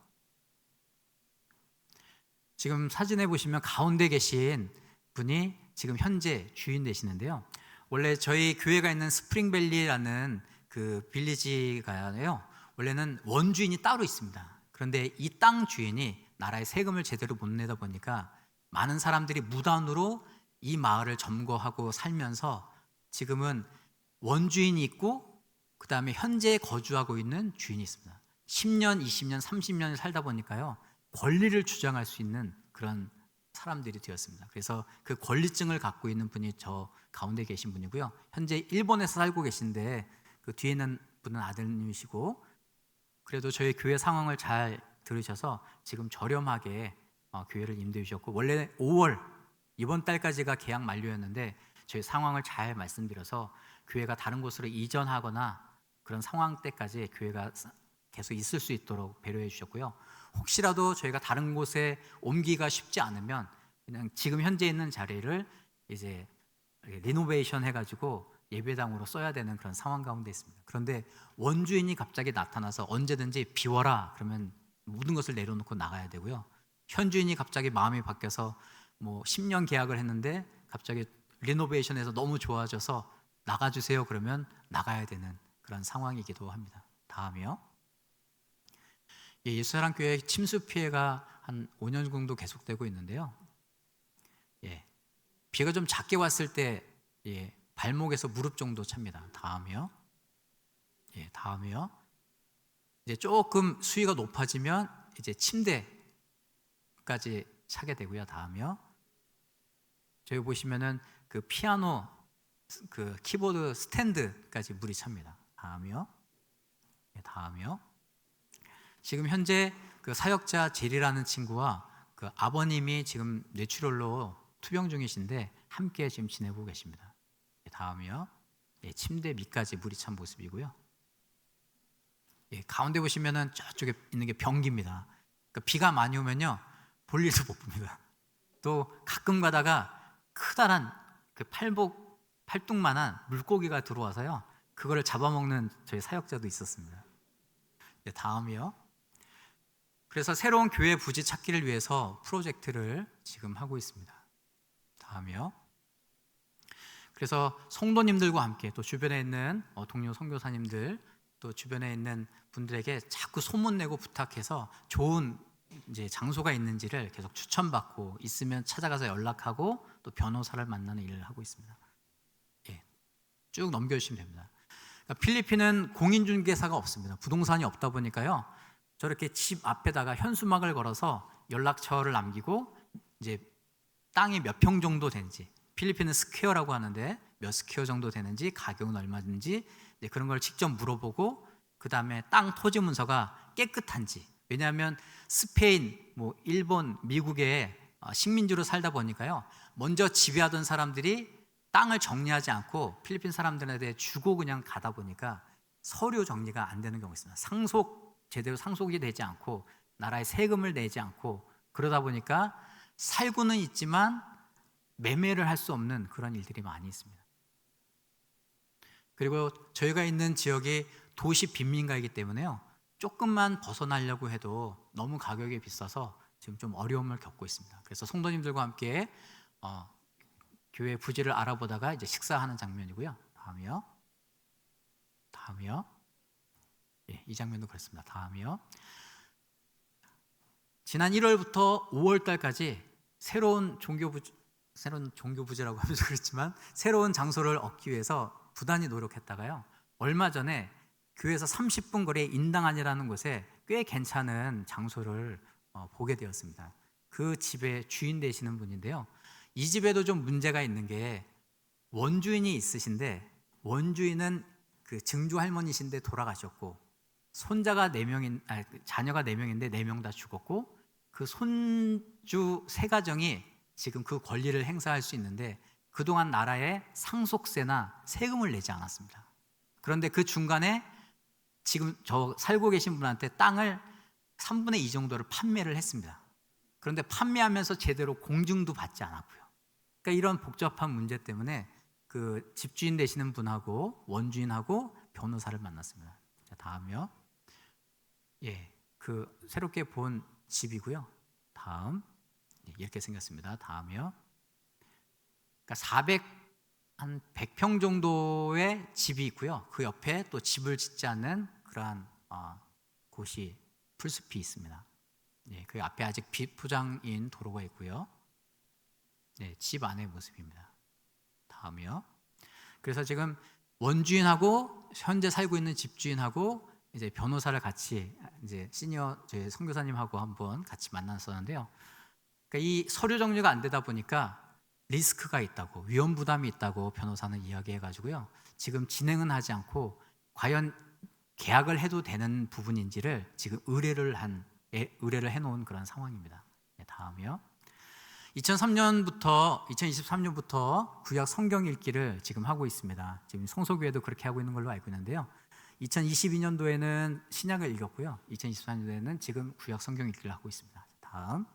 지금 사진에 보시면 가운데 계신 분이 지금 현재 주인 되시는데요. 원래 저희 교회가 있는 스프링밸리라는 그 빌리지가요, 원래는 원주인이 따로 있습니다. 그런데 이 땅 주인이 나라의 세금을 제대로 못 내다 보니까 많은 사람들이 무단으로 이 마을을 점거하고 살면서 지금은 원주인이 있고 그 다음에 현재 거주하고 있는 주인이 있습니다. 10년, 20년, 30년을 살다 보니까요, 권리를 주장할 수 있는 그런 사람들이 되었습니다. 그래서 그 권리증을 갖고 있는 분이 저 가운데 계신 분이고요. 현재 일본에서 살고 계신데 그 뒤에 있는 분은 아들님이시고, 그래도 저희 교회 상황을 잘 들으셔서 지금 저렴하게 교회를 임대해 주셨고, 원래 5월 이번 달까지가 계약 만료였는데 저희 상황을 잘 말씀드려서 교회가 다른 곳으로 이전하거나 그런 상황 때까지 교회가 계속 있을 수 있도록 배려해 주셨고요. 혹시라도 저희가 다른 곳에 옮기기가 쉽지 않으면 그냥 지금 현재 있는 자리를 이제 리노베이션 해가지고 예배당으로 써야 되는 그런 상황 가운데 있습니다. 그런데 원주인이 갑자기 나타나서 언제든지 비워라 그러면 모든 것을 내려놓고 나가야 되고요. 현주인이 갑자기 마음이 바뀌어서 뭐 10년 계약을 했는데 갑자기 리노베이션해서 너무 좋아져서 나가주세요 그러면 나가야 되는 그런 상황이기도 합니다. 다음이요. 예수사랑교회 침수 피해가 한 5년 정도 계속되고 있는데요. 예, 비가 좀 작게 왔을 때 발목에서 무릎 정도 찹니다. 다음이요. 예, 다음이요. 이제 조금 수위가 높아지면 이제 침대까지 차게 되고요. 다음이요. 저기 보시면은 그 피아노 그 키보드 스탠드까지 물이 찹니다. 다음이요. 예, 다음이요. 지금 현재 그 사역자 제리라는 친구와 그 아버님이 지금 뇌출혈로 투병 중이신데 함께 지금 지내고 계십니다. 예, 다음이요. 예, 침대 밑까지 물이 찬 모습이고요. 예, 가운데 보시면은 저쪽에 있는 게 변기입니다. 그러니까 비가 많이 오면요 볼 일도 못 봅니다. 또 가끔 가다가 크다란 그 팔뚝만한 물고기가 들어와서요 그거를 잡아먹는 저희 사역자도 있었습니다. 네, 다음이요. 그래서 새로운 교회 부지 찾기를 위해서 프로젝트를 지금 하고 있습니다. 다음이요. 그래서 성도님들과 함께 또 주변에 있는 동료 선교사님들 또 주변에 있는 분들에게 자꾸 소문내고 부탁해서 좋은 이제 장소가 있는지를 계속 추천받고 있으면 찾아가서 연락하고 또 변호사를 만나는 일을 하고 있습니다. 예, 쭉 넘겨주시면 됩니다. 그러니까 필리핀은 공인중개사가 없습니다. 부동산이 없다 보니까요 저렇게 집 앞에다가 현수막을 걸어서 연락처를 남기고 이제 땅이 몇 평 정도 되는지, 필리핀은 스퀘어라고 하는데 몇 스퀘어 정도 되는지, 가격은 얼마든지 그런 걸 직접 물어보고 그 다음에 땅 토지 문서가 깨끗한지, 왜냐하면 스페인, 뭐 일본, 미국에 식민지로 살다 보니까요 먼저 지배하던 사람들이 땅을 정리하지 않고 필리핀 사람들한테 주고 그냥 가다 보니까 서류 정리가 안 되는 경우가 있습니다. 제대로 상속이 되지 않고 나라에 세금을 내지 않고 그러다 보니까 살고는 있지만 매매를 할 수 없는 그런 일들이 많이 있습니다. 그리고 저희가 있는 지역이 도시 빈민가이기 때문에요 조금만 벗어나려고 해도 너무 가격이 비싸서 지금 좀 어려움을 겪고 있습니다. 그래서 성도님들과 함께 교회 부지를 알아보다가 이제 식사하는 장면이고요. 다음이요. 다음이요. 예, 이 장면도 그렇습니다. 다음이요. 지난 1월부터 5월 달까지 새로운 종교 부지라고 하면서 그렇지만 새로운 장소를 얻기 위해서 부단히 노력했다가요. 얼마 전에 교회에서 30분 거리에 인당안이라는 곳에 꽤 괜찮은 장소를 보게 되었습니다. 그 집의 주인 되시는 분인데요. 이 집에도 좀 문제가 있는 게 원주인이 있으신데 원주인은 그 증조 할머니신데 돌아가셨고 손자가 4명인, 자녀가 4명인데 4명 다 죽었고 그 손주 세 가정이 지금 그 권리를 행사할 수 있는데 그동안 나라에 상속세나 세금을 내지 않았습니다. 그런데 그 중간에 지금 저 살고 계신 분한테 땅을 3분의 2 정도를 판매를 했습니다. 그런데 판매하면서 제대로 공증도 받지 않았고요. 그러니까 이런 복잡한 문제 때문에 그 집주인 되시는 분하고 원주인하고 변호사를 만났습니다. 자, 다음이요. 그 새롭게 본 집이고요. 다음. 이렇게 생겼습니다. 다음이요. 그러니까 한 100평 정도의 집이 있고요. 그 옆에 또 집을 짓지 않는 그러한 곳이 풀숲이 있습니다. 그 앞에 아직 비포장인 도로가 있고요. 집 안의 모습입니다. 다음이요. 그래서 지금 원주인하고 현재 살고 있는 집주인하고 이제 변호사를 같이 이제 시니어 저희 선교사님하고 한번 같이 만났었는데요. 그러니까 이 서류 정리가 안 되다 보니까 리스크가 있다고, 위험 부담이 있다고 변호사는 이야기해가지고요. 지금 진행은 하지 않고 과연 계약을 해도 되는 부분인지를 지금 의뢰를 해놓은 그런 상황입니다. 다음이요. 2023년부터 구약 성경 읽기를 지금 하고 있습니다. 지금 성소교회도 그렇게 하고 있는 걸로 알고 있는데요. 2022년도에는 신약을 읽었고요. 2024년도에는 지금 구약 성경 읽기를 하고 있습니다. 다음.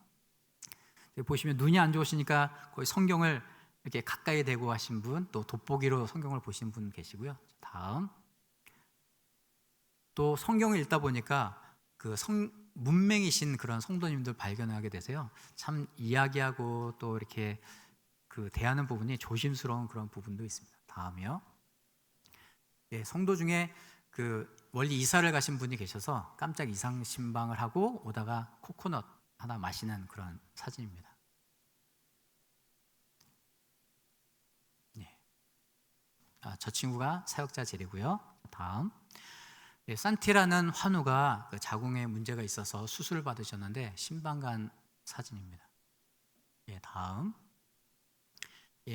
보시면 눈이 안 좋으시니까 거의 성경을 이렇게 가까이 대고 하신 분, 또 돋보기로 성경을 보신 분 계시고요. 다음. 또 성경을 읽다 보니까 그 문맹이신 그런 성도님들 발견하게 되세요. 참 이야기하고 또 이렇게 그 대하는 부분이 조심스러운 그런 부분도 있습니다. 다음이요. 성도 중에 그 멀리 이사를 가신 분이 계셔서 깜짝 이상 신방을 하고 오다가 코코넛 하나 마시는 그런 사진입니다. 저 친구가 사역자 제리고요. 다음. 산티라는 환우가 그 자궁에 문제가 있어서 수술을 받으셨는데 신방간 사진입니다. 다음.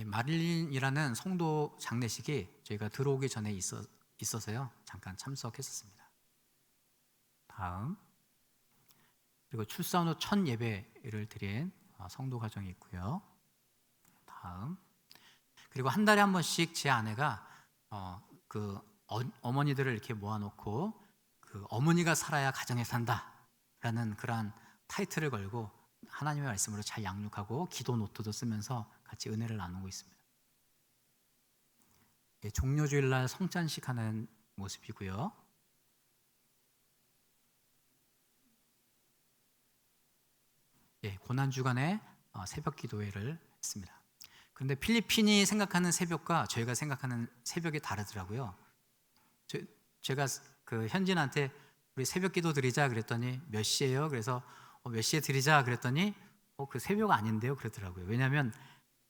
마릴린이라는 성도 장례식이 저희가 들어오기 전에 있어서요. 잠깐 참석했었습니다. 다음. 그리고 출산 후 첫 예배를 드린 성도 가정이 있고요. 다음. 그리고 한 달에 한 번씩 제 아내가 어머니들을 이렇게 모아놓고 그 어머니가 살아야 가정에 산다라는 그런 타이틀을 걸고 하나님의 말씀으로 잘 양육하고 기도 노트도 쓰면서 같이 은혜를 나누고 있습니다. 종료주일날 성찬식 하는 모습이고요. 고난주간에 새벽 기도회를 했습니다. 그런데 필리핀이 생각하는 새벽과 저희가 생각하는 새벽이 다르더라고요. 제가 그 현진한테 우리 새벽 기도 드리자 그랬더니 몇 시예요? 그래서 몇 시에 드리자 그랬더니 그 새벽 아닌데요? 그러더라고요. 왜냐하면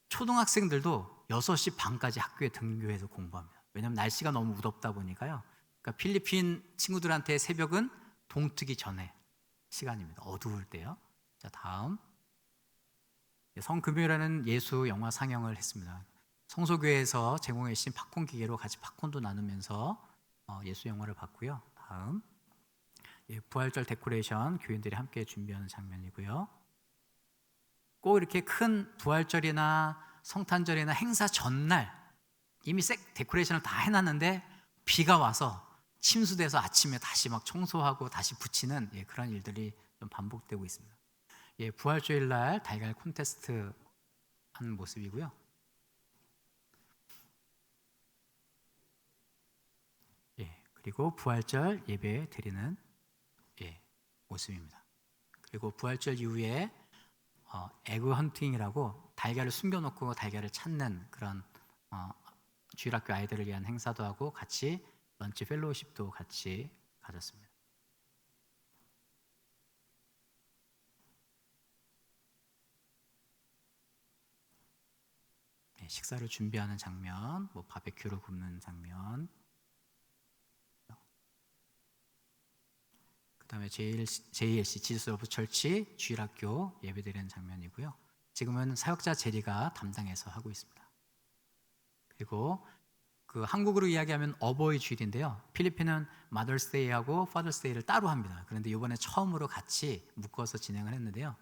초등학생들도 6시 반까지 학교에 등교해서 공부합니다. 왜냐하면 날씨가 너무 무덥다 보니까요. 그러니까 필리핀 친구들한테 새벽은 동트기 전에 시간입니다. 어두울 때요. 자, 다음. 성금요일에는 예수 영화 상영을 했습니다. 성소교회에서 제공해 주신 팝콘 기계로 같이 팝콘도 나누면서 예수 영화를 봤고요. 다음. 부활절 데코레이션 교인들이 함께 준비하는 장면이고요. 꼭 이렇게 큰 부활절이나 성탄절이나 행사 전날 이미 데코레이션을 다 해놨는데 비가 와서 침수돼서 아침에 다시 막 청소하고 다시 붙이는 그런 일들이 좀 반복되고 있습니다. 부활주일날 달걀 콘테스트 한 모습이고요. 그리고 부활절 예배 드리는 모습입니다. 그리고 부활절 이후에 에그 헌팅이라고 달걀을 숨겨놓고 달걀을 찾는 그런 주일학교 아이들을 위한 행사도 하고 같이 런치 펠로우십도 같이 가졌습니다. 식사를 준비하는 장면, 바베큐를 굽는 장면, 그 다음에 JLC 지저스 오브 철치 주일학교 예배드리는 장면이고요. 지금은 사역자 제리가 담당해서 하고 있습니다. 그리고 그 한국으로 이야기하면 어버이 주일인데요. 필리핀은 Mother's Day하고 Father's Day를 따로 합니다. 그런데 이번에 처음으로 같이 묶어서 진행을 했는데요.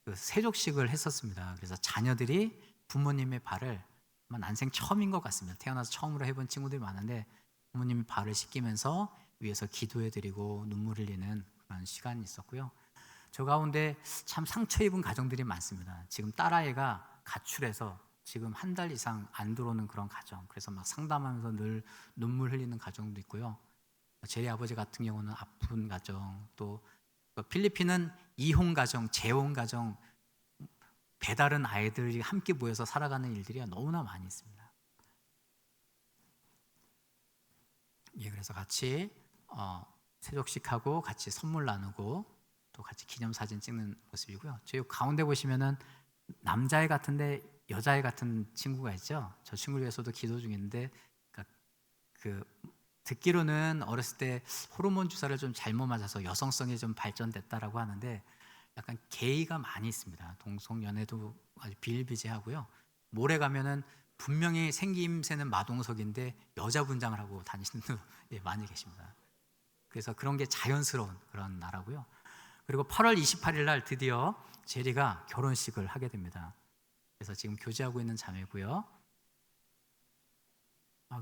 그 세족식을 했었습니다. 그래서 자녀들이 부모님의 발을 아마 난생 처음인 것 같습니다. 태어나서 처음으로 해본 친구들이 많은데 부모님의 발을 씻기면서 위에서 기도해드리고 눈물 흘리는 그런 시간이 있었고요. 저 가운데 참 상처 입은 가정들이 많습니다. 지금 딸아이가 가출해서 지금 한 달 이상 안 들어오는 그런 가정, 그래서 막 상담하면서 늘 눈물 흘리는 가정도 있고요. 제 아버지 같은 경우는 아픈 가정, 또 필리핀은 이혼 가정, 재혼 가정, 배다른 아이들이 함께 모여서 살아가는 일들이 너무나 많이 있습니다. 예, 그래서 같이 세족식하고 같이 선물 나누고 또 같이 기념사진 찍는 모습이고요. 저희 가운데 보시면은 남자애 같은데 여자애 같은 친구가 있죠. 저 친구를 위해서도 기도 중인데, 그러니까 듣기로는 어렸을 때 호르몬 주사를 좀 잘못 맞아서 여성성이 좀 발전됐다라고 하는데 약간 게이가 많이 있습니다. 동성연애도 아주 비일비재하고요. 모레 가면은 분명히 생김새는 마동석인데 여자 분장을 하고 다니시는 분들 예, 많이 계십니다. 그래서 그런 게 자연스러운 그런 나라고요. 그리고 8월 28일 날 드디어 제리가 결혼식을 하게 됩니다. 그래서 지금 교제하고 있는 자매고요.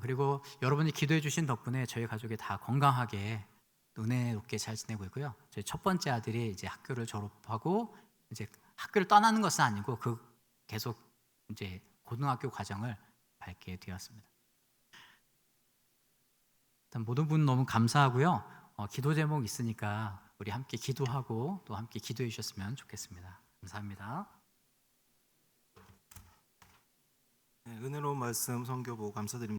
그리고 여러분이 기도해 주신 덕분에 저희 가족이 다 건강하게 은혜롭게 잘 지내고 있고요. 저희 첫 번째 아들이 이제 학교를 졸업하고 이제 학교를 떠나는 것은 아니고 계속 이제 고등학교 과정을 밟게 되었습니다. 일단 모든 분 너무 감사하고요. 기도 제목 있으니까 우리 함께 기도하고 또 함께 기도해 주셨으면 좋겠습니다. 감사합니다. 네, 은혜로운 말씀 선교 보고 감사드립니다.